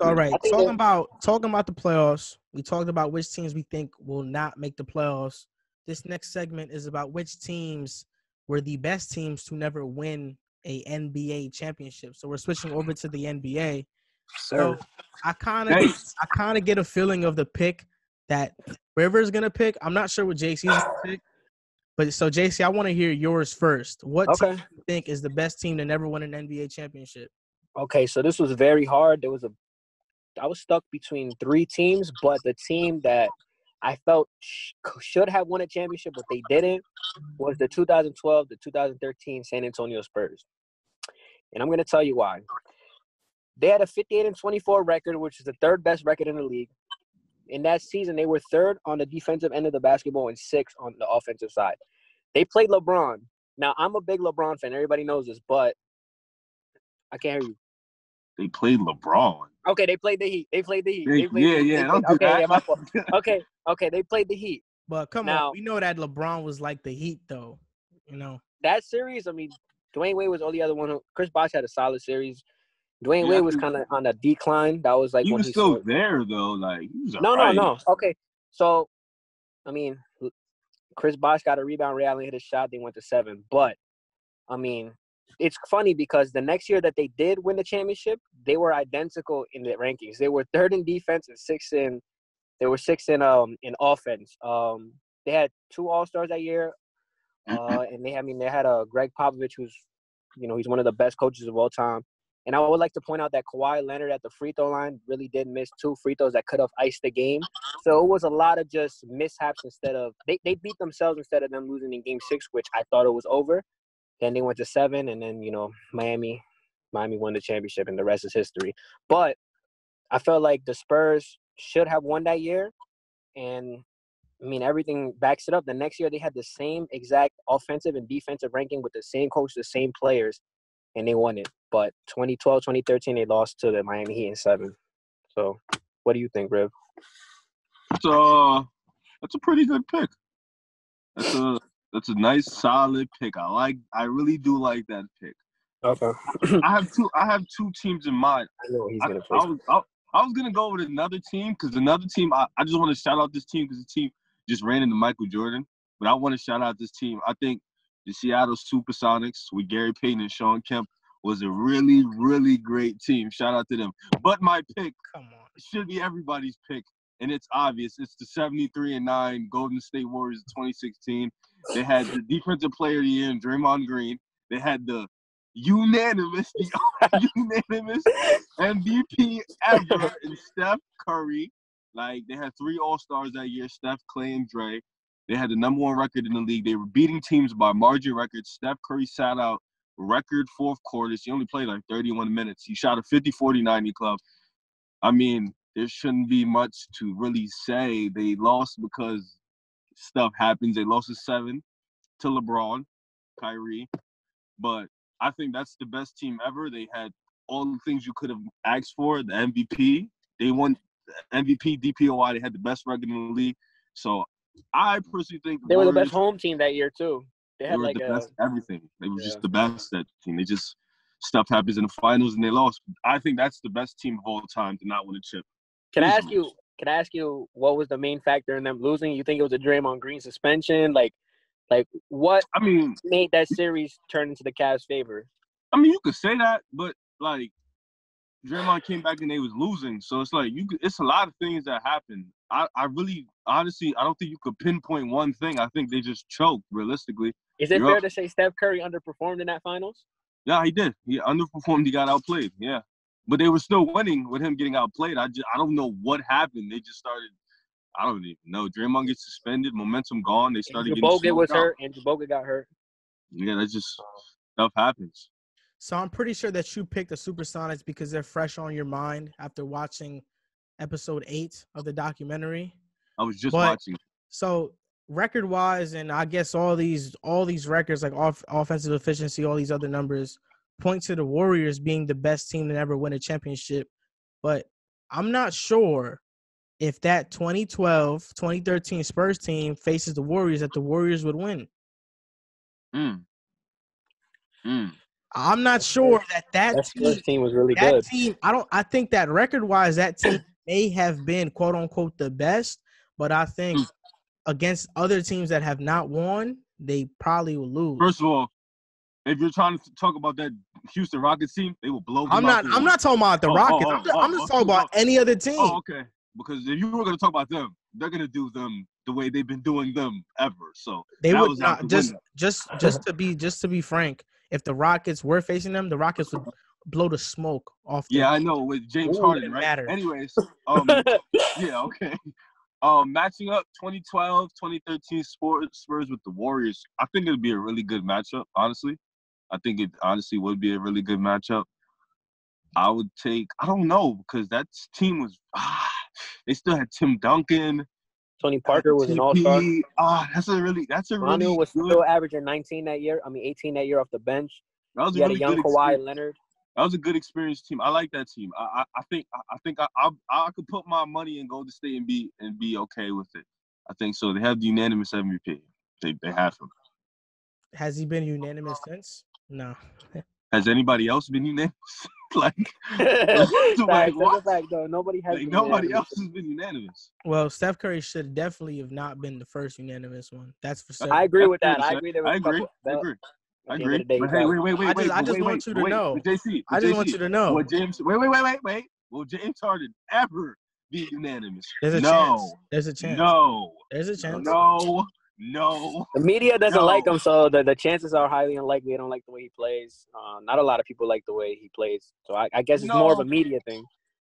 All right. Talking about the playoffs. We talked about which teams we think will not make the playoffs. This next segment is about which teams were the best teams to never win a NBA championship. So we're switching over to the NBA. So I kind of get a feeling of the pick that River's gonna pick. I'm not sure what JC's gonna pick, but so JC, I want to hear yours first. What team do you think is the best team to never win an NBA championship? Okay, so this was very hard. I was stuck between three teams, but the team that I felt should have won a championship, but they didn't, was the 2012 to 2013 San Antonio Spurs. And I'm going to tell you why. They had a 58-24 record, which is the third best record in the league. In that season, they were third on the defensive end of the basketball and sixth on the offensive side. They played LeBron. Now, I'm a big LeBron fan. Everybody knows this, but I can't hear you. They played LeBron. Okay, they played the Heat. Don't do that. Yeah, my fault. Okay, they played the Heat. But come on, we know that LeBron was like the Heat, though. You know that series. I mean, Dwayne Wade was only other one. Chris Bosh had a solid series. Dwayne Wade was kind of on a decline. That was like he when was still there though. Like he was no. Okay, so I mean, Chris Bosh got a rebound. Ray Allen hit a shot. They went to 7. But I mean, it's funny because the next year that they did win the championship, they were identical in the rankings. They were third in defense and sixth in in offense. They had 2 All-Stars that year, and they had a Greg Popovich, who's he's one of the best coaches of all time. And I would like to point out that Kawhi Leonard at the free throw line really did miss 2 free throws that could have iced the game. So it was a lot of just mishaps instead of they beat themselves instead of them losing in Game 6, which I thought it was over. Then they went to 7, and then Miami won the championship, and the rest is history. But I felt like the Spurs should have won that year, and I mean everything backs it up. The next year they had the same exact offensive and defensive ranking with the same coach, the same players, and they won it. But 2012, 2013 they lost to the Miami Heat in 7. So, what do you think, Riv? That's a pretty good pick. That's a nice, solid pick. I really do like that pick. Okay. I have two teams in mind. I know he's gonna pick. I was gonna go with another team because another team. I just want to shout out this team because the team just ran into Michael Jordan. But I want to shout out this team. I think the Seattle Supersonics with Gary Payton and Sean Kemp was a really, really great team. Shout out to them. But my pick should be everybody's pick, and it's obvious. It's the 73-9 Golden State Warriors of 2016. They had the Defensive Player of the Year in Draymond Green. They had the unanimous MVP ever in Steph Curry. Like, they had 3 All-Stars that year, Steph, Clay, and Dre. They had the number 1 record in the league. They were beating teams by margin records. Steph Curry sat out record 4th quarters. He only played like 31 minutes. He shot a 50-40-90 club. I mean, there shouldn't be much to really say. They lost because stuff happens. They lost to 7 to LeBron, Kyrie. But I think that's the best team ever. They had all the things you could have asked for. The MVP. They won the MVP, DPOI. They had the best record in the league. So I personally think they were the best home team that year too. They were the best everything. They were just the best that team. They just stuff happens in the finals and they lost. I think that's the best team of all time to not win a chip. Can I ask you what was the main factor in them losing? You think it was a Draymond Green suspension? Like what made that series turn into the Cavs' favor? I mean, you could say that, but like Draymond came back and they was losing. So it's like it's a lot of things that happened. I really honestly I don't think you could pinpoint one thing. I think they just choked realistically. Is it fair to say Steph Curry underperformed in that finals? Yeah, he did. He underperformed. He got outplayed. Yeah, but they were still winning with him getting outplayed. I don't know what happened. They just started. I don't even know. Draymond gets suspended. Momentum gone. They started getting Bogut was hurt. Andrew Bogut got hurt. Yeah, that's just stuff happens. So I'm pretty sure that you picked the Supersonics because they're fresh on your mind after watching episode 8 of the documentary. I was just watching. So record-wise, and I guess all these records like offensive efficiency, all these other numbers point to the Warriors being the best team to ever win a championship. But I'm not sure if that 2012-2013 Spurs team faces the Warriors that the Warriors would win. I'm not sure that Spurs team was really that good. team. I think that record-wise, that team may have been quote unquote the best, but I think against other teams that have not won, they probably will lose. First of all, if you're trying to talk about that Houston Rockets team, they will blow them I'm not talking about the Rockets. I'm just talking about any other team. Oh, okay. Because if you were going to talk about them, they're going to do them the way they've been doing them ever. So they would not just to be frank. If the Rockets were facing them, the Rockets would blow the smoke off. Yeah, I know with James Harden, right? Matter. Anyways, yeah, okay. Matching up 2012, 2013 Spurs with the Warriors. I think it'd be a really good matchup, honestly. I think it honestly would be a really good matchup. I would take, I don't know, because that team was, they still had Tim Duncan. Tony Parker was an all-star. That's a really Manu was good, still averaging 18 that year off the bench. That was you had a young Kawhi Leonard. That was a good experienced team. I like that team. I think I could put my money in Golden State and be okay with it. I think so. They have the unanimous MVP. They have him. Has he been unanimous since? No. Has anybody else been unanimous? What? Fact, though. Nobody has. Nobody else has been unanimous. Well, Steph Curry should definitely have not been the first unanimous one. That's for certain. I agree with that. I agree. I agree. But hey, wait. I just want you to know. JC, I just want you to know. Will James? Wait. Will James Harden ever be unanimous? There's a chance. There's a chance. No. There's a chance. No. The media doesn't like him, so the chances are highly unlikely. They don't like the way he plays. Not a lot of people like the way he plays. So I guess it's more of a media thing.